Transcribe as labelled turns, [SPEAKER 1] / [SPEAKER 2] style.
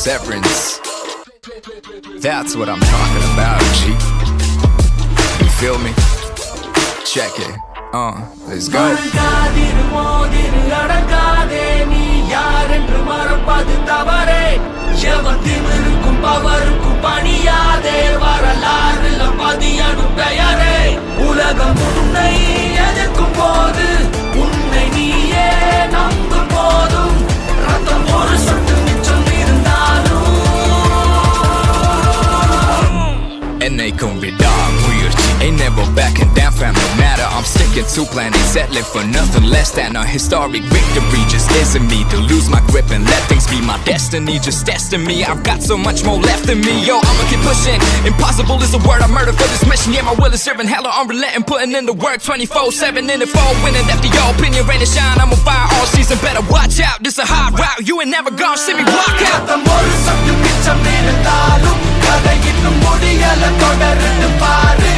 [SPEAKER 1] severance. That's what I'm talking about, G. You feel me? Check it. Let's go.
[SPEAKER 2] உலகம் உன்னை எதிர்க்கும் போது உன்னை நீயே நம்பும் போதும் ரத்தம் ஒரு சொட்டு மிச்சம் இருந்தாலும்
[SPEAKER 1] என்னைக்கும் விடாமுயற்சி ain't never backing down fam, no matter I'm sticking to planning, settling for nothing less than a historic victory. Just isn't me to lose my grip and let things be my destiny. Just testing me, I've got so much more left in me. Yo, I'ma keep pushing. Impossible is a word I murder for this mission. Yeah, my will is serving hella unrelenting, putting in the work 24/7 in the fall, winning after your opinion, rain and shine. I'm on fire all season, better watch out. This a hot route, you ain't never gonna see me walk out.
[SPEAKER 2] ரத்தம் ஒரு சொட்டு மிச்சம் இருந்தாலும் கதை இன்னும் முடியல தொடர்ந்து பாரு